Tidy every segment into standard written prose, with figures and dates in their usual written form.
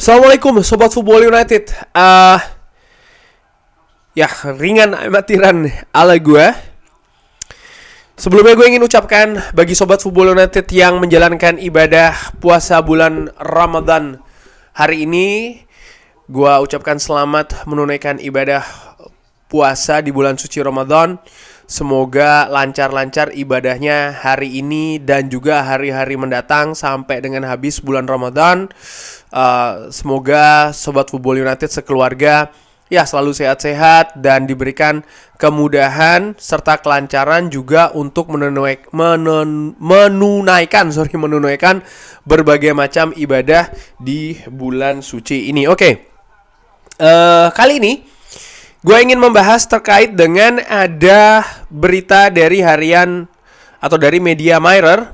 Assalamualaikum Sobat Football United. Ya, ringan amatiran ala gue. Sebelumnya gue ingin ucapkan bagi Sobat Football United yang menjalankan ibadah puasa bulan Ramadan hari ini, gue ucapkan selamat menunaikan ibadah puasa di bulan suci Ramadan. Semoga lancar-lancar ibadahnya hari ini dan juga hari-hari mendatang sampai dengan habis bulan Ramadan. Semoga Sobat Football United sekeluarga ya selalu sehat-sehat dan diberikan kemudahan serta kelancaran juga untuk menunaikan berbagai macam ibadah di bulan suci ini. Oke. Kali ini gue ingin membahas terkait dengan ada berita dari harian atau dari media Mirror.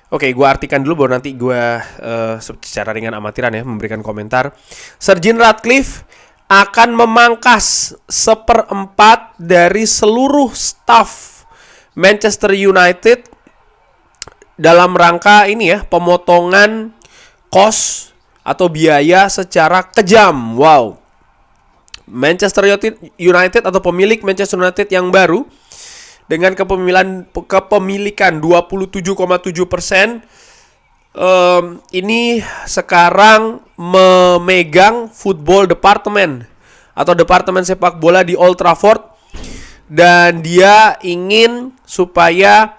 Oke, gue artikan dulu baru nanti gue secara ringan amatiran ya memberikan komentar. Sir Jim Ratcliffe akan memangkas 1/4 dari seluruh staf Manchester United dalam rangka ini ya, pemotongan kos atau biaya secara kejam. Wow. Manchester United atau pemilik Manchester United yang baru dengan kepemilikan 27,7%, ini sekarang memegang football department atau departemen sepak bola di Old Trafford, dan dia ingin supaya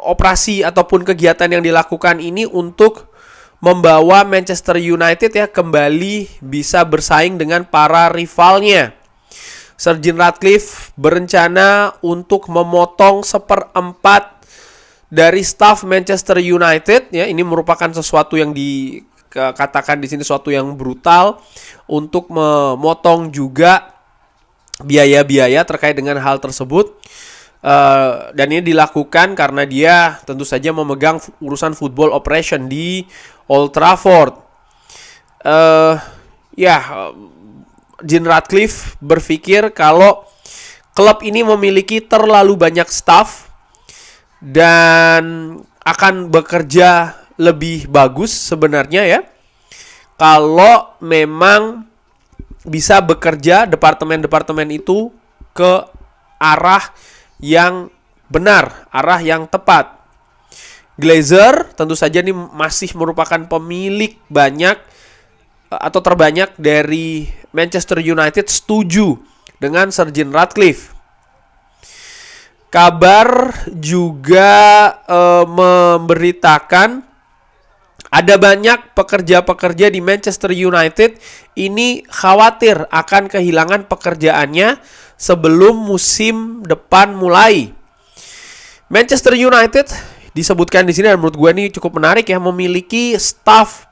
operasi ataupun kegiatan yang dilakukan ini untuk membawa Manchester United ya kembali bisa bersaing dengan para rivalnya. Sir Jim Ratcliffe berencana untuk memotong 1/4 dari staf Manchester United ya. Ini merupakan sesuatu yang dikatakan di sini sesuatu yang brutal untuk memotong juga biaya-biaya terkait dengan hal tersebut. Dan ini dilakukan karena dia tentu saja memegang urusan football operation di Old Trafford. Jim Ratcliffe berpikir kalau klub ini memiliki terlalu banyak staff dan akan bekerja lebih bagus sebenarnya ya kalau memang bisa bekerja departemen-departemen itu ke arah yang benar, arah yang tepat. Glazer tentu saja ini masih merupakan pemilik banyak atau terbanyak dari Manchester United setuju dengan Sir Jim Ratcliffe. Kabar juga memberitakan ada banyak pekerja-pekerja di Manchester United ini khawatir akan kehilangan pekerjaannya sebelum musim depan mulai. Manchester United disebutkan di sini dan menurut gue ini cukup menarik ya, memiliki staf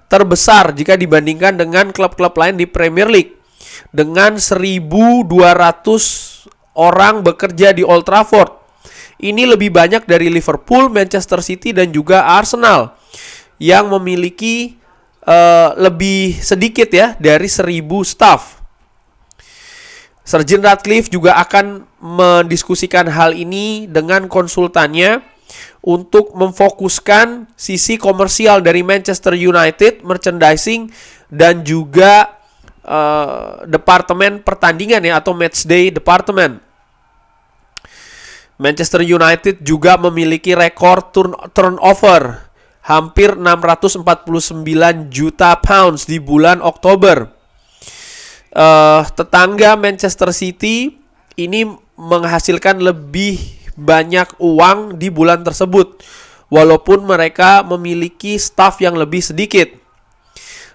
terbesar jika dibandingkan dengan klub-klub lain di Premier League dengan 1.200 orang bekerja di Old Trafford. Ini lebih banyak dari Liverpool, Manchester City dan juga Arsenal yang memiliki lebih sedikit ya dari 1.000 staf. Sir Jim Ratcliffe juga akan mendiskusikan hal ini dengan konsultannya untuk memfokuskan sisi komersial dari Manchester United, merchandising dan juga departemen pertandingan ya atau matchday department. Manchester United juga memiliki rekor turnover hampir 649 juta pounds di bulan Oktober. Tetangga Manchester City ini menghasilkan lebih banyak uang di bulan tersebut walaupun mereka memiliki staf yang lebih sedikit.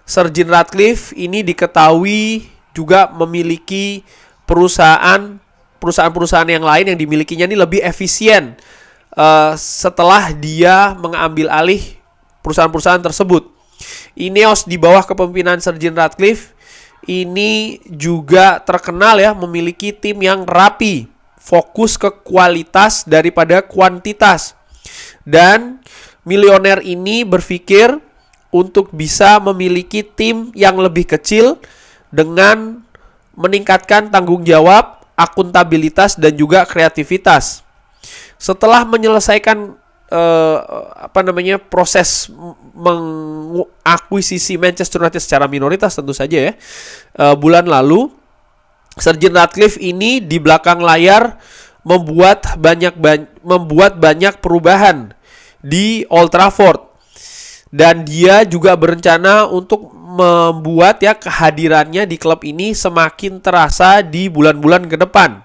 Sir Jim Ratcliffe ini diketahui juga memiliki perusahaan-perusahaan yang lain yang dimilikinya ini lebih efisien setelah dia mengambil alih perusahaan-perusahaan tersebut. Ineos di bawah kepemimpinan Sir Jim Ratcliffe ini juga terkenal ya memiliki tim yang rapi, fokus ke kualitas daripada kuantitas. Dan milioner ini berpikir untuk bisa memiliki tim yang lebih kecil dengan meningkatkan tanggung jawab, akuntabilitas dan juga kreativitas. Setelah menyelesaikan proses mengakuisisi Manchester United secara minoritas tentu saja ya. Bulan lalu Sir Jim Ratcliffe ini di belakang layar membuat banyak perubahan di Old Trafford. Dan dia juga berencana untuk membuat ya kehadirannya di klub ini semakin terasa di bulan-bulan ke depan.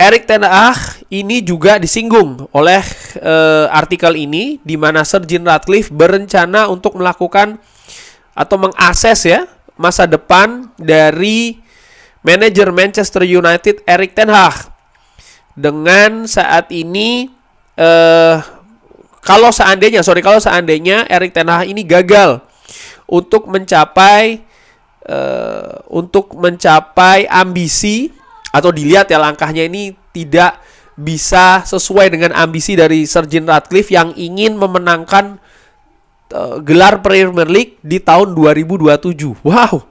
Erik ten Hag ini juga disinggung oleh artikel ini, di mana Sir Jim Ratcliffe berencana untuk melakukan atau mengakses ya masa depan dari manajer Manchester United Erik ten Hag. Dengan saat ini kalau seandainya Erik ten Hag ini gagal untuk mencapai ambisi, atau dilihat ya langkahnya ini tidak bisa sesuai dengan ambisi dari Sir Jim Ratcliffe yang ingin memenangkan gelar Premier League di tahun 2027. Wow.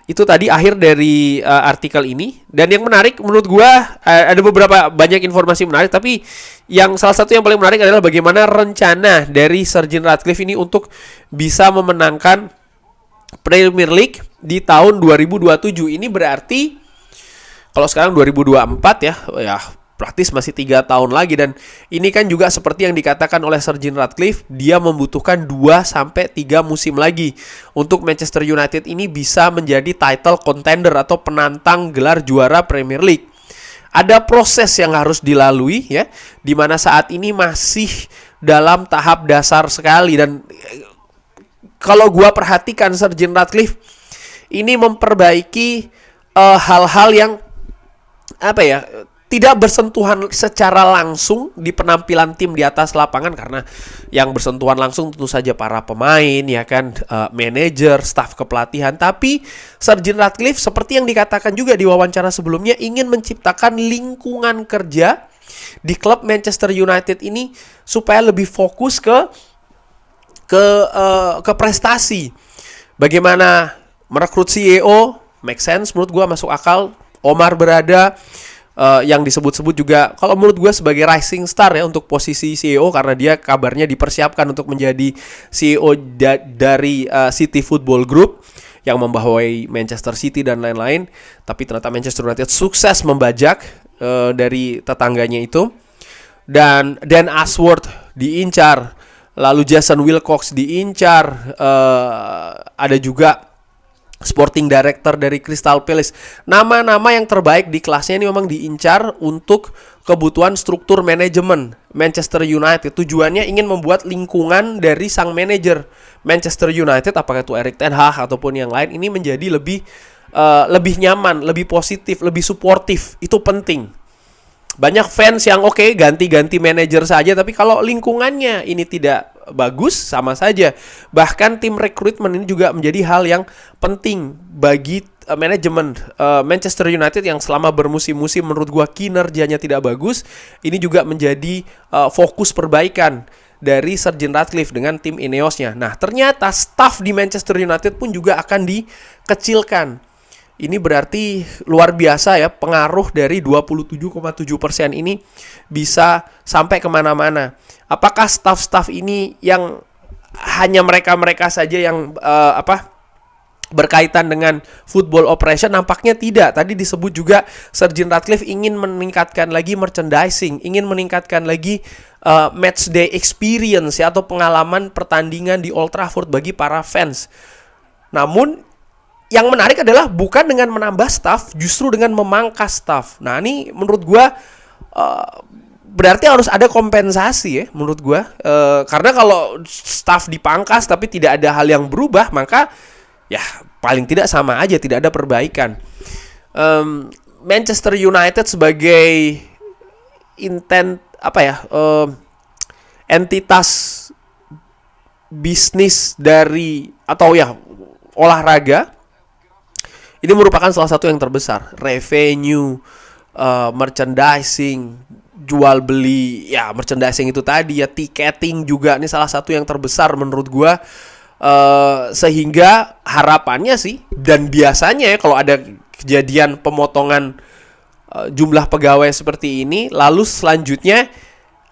Itu tadi akhir dari artikel ini. Dan yang menarik menurut gua, ada beberapa banyak informasi menarik, tapi salah satu yang paling menarik adalah bagaimana rencana dari Sir Jim Ratcliffe ini untuk bisa memenangkan Premier League di tahun 2027. Ini berarti kalau sekarang 2024 ya praktis masih 3 tahun lagi. Dan ini kan juga seperti yang dikatakan oleh Sir Jim Ratcliffe, dia membutuhkan 2-3 musim lagi untuk Manchester United ini bisa menjadi title contender atau penantang gelar juara Premier League. Ada proses yang harus dilalui ya, di mana saat ini masih dalam tahap dasar sekali. Dan kalau gua perhatikan Sir Jim Ratcliffe ini memperbaiki hal-hal yang tidak bersentuhan secara langsung di penampilan tim di atas lapangan, karena yang bersentuhan langsung tentu saja para pemain ya kan, manajer, staf kepelatihan. Tapi Sir Jim Ratcliffe seperti yang dikatakan juga di wawancara sebelumnya, ingin menciptakan lingkungan kerja di klub Manchester United ini supaya lebih fokus ke prestasi. Bagaimana merekrut CEO, make sense menurut gue, masuk akal. Omar berada yang disebut-sebut juga kalau menurut gue sebagai rising star ya untuk posisi CEO, karena dia kabarnya dipersiapkan untuk menjadi CEO dari City Football Group yang membawai Manchester City dan lain-lain. Tapi ternyata Manchester United sukses membajak dari tetangganya itu. Dan Dan Ashworth diincar, lalu Jason Wilcox diincar, ada juga sporting director dari Crystal Palace. Nama-nama yang terbaik di kelasnya ini memang diincar untuk kebutuhan struktur manajemen Manchester United. Tujuannya ingin membuat lingkungan dari sang manajer Manchester United, apakah itu Erik ten Hag ataupun yang lain, ini menjadi lebih nyaman, lebih positif, lebih suportif. Itu penting. Banyak fans yang ganti-ganti manajer saja, tapi kalau lingkungannya ini tidak bagus, sama saja. Bahkan tim rekrutmen ini juga menjadi hal yang penting bagi manajemen Manchester United yang selama bermusim-musim menurut gua kinerjanya tidak bagus. Ini juga menjadi fokus perbaikan dari Sir Jim Ratcliffe dengan tim Ineosnya. Nah, ternyata staff di Manchester United pun juga akan dikecilkan. Ini berarti luar biasa ya, pengaruh dari 27,7% ini bisa sampai kemana-mana. Apakah staff-staff ini yang hanya mereka-mereka saja yang berkaitan dengan football operation? Nampaknya tidak. Tadi disebut juga Sir Jim Ratcliffe ingin meningkatkan lagi merchandising, ingin meningkatkan lagi match day experience ya, atau pengalaman pertandingan di Old Trafford bagi para fans. Namun yang menarik adalah bukan dengan menambah staff, justru dengan memangkas staff. Nah, ini menurut gua berarti harus ada kompensasi ya menurut gua. Karena kalau staff dipangkas tapi tidak ada hal yang berubah, maka ya paling tidak sama aja, tidak ada perbaikan. Manchester United sebagai entitas bisnis dari atau ya olahraga, ini merupakan salah satu yang terbesar. Revenue, merchandising, jual beli, ya merchandising itu tadi ya, tiketing juga ini salah satu yang terbesar menurut gua. Sehingga harapannya sih, dan biasanya ya kalau ada kejadian pemotongan jumlah pegawai seperti ini, lalu selanjutnya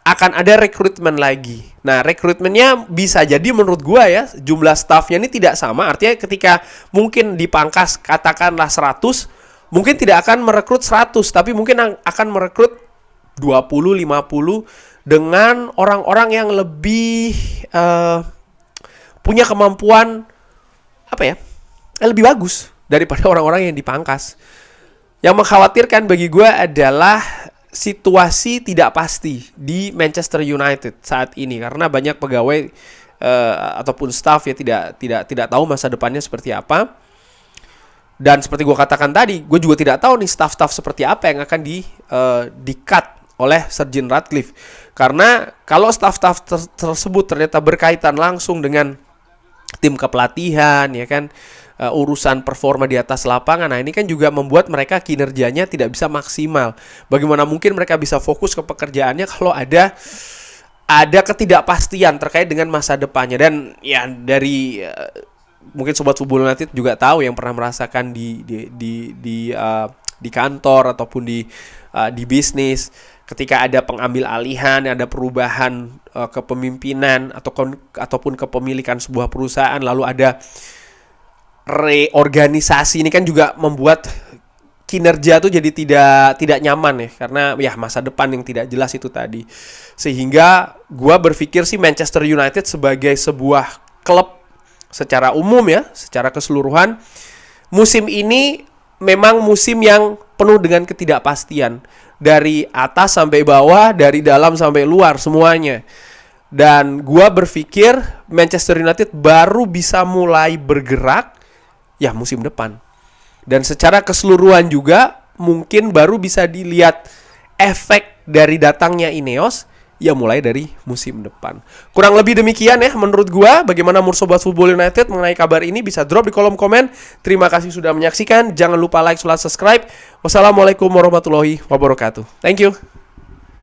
akan ada rekrutmen lagi. Nah, rekrutmennya bisa jadi menurut gua ya, jumlah staffnya ini tidak sama. Artinya ketika mungkin dipangkas katakanlah 100, mungkin tidak akan merekrut 100, tapi mungkin akan merekrut 20, 50 dengan orang-orang yang lebih punya kemampuan lebih bagus daripada orang-orang yang dipangkas. Yang mengkhawatirkan bagi gue adalah situasi tidak pasti di Manchester United saat ini, karena banyak pegawai ataupun staff ya tidak tahu masa depannya seperti apa. Dan seperti gue katakan tadi, gue juga tidak tahu nih staff-staff seperti apa yang akan di-cut oleh Sir Jim Ratcliffe. Karena kalau staff-staff tersebut ternyata berkaitan langsung dengan tim kepelatihan, ya kan, urusan performa di atas lapangan. Nah, ini kan juga membuat mereka kinerjanya tidak bisa maksimal. Bagaimana mungkin mereka bisa fokus ke pekerjaannya kalau ada ketidakpastian terkait dengan masa depannya. Dan ya dari mungkin Sobat Football United juga tahu yang pernah merasakan di kantor ataupun di bisnis, ketika ada pengambil alihan, ada perubahan kepemimpinan ataupun kepemilikan sebuah perusahaan, lalu ada reorganisasi, ini kan juga membuat kinerja tuh jadi tidak nyaman ya, karena ya masa depan yang tidak jelas itu tadi. Sehingga gua berpikir sih Manchester United sebagai sebuah klub secara umum ya, secara keseluruhan, musim ini memang musim yang penuh dengan ketidakpastian. Dari atas sampai bawah, dari dalam sampai luar, semuanya. Dan gua berpikir Manchester United baru bisa mulai bergerak ya musim depan. Dan secara keseluruhan juga mungkin baru bisa dilihat efek dari datangnya Ineos ya mulai dari musim depan. Kurang lebih demikian ya menurut gua. Bagaimana menurut Sobat Football United mengenai kabar ini, bisa drop di kolom komen. Terima kasih sudah menyaksikan. Jangan lupa like, subscribe. Wassalamualaikum warahmatullahi wabarakatuh. Thank you.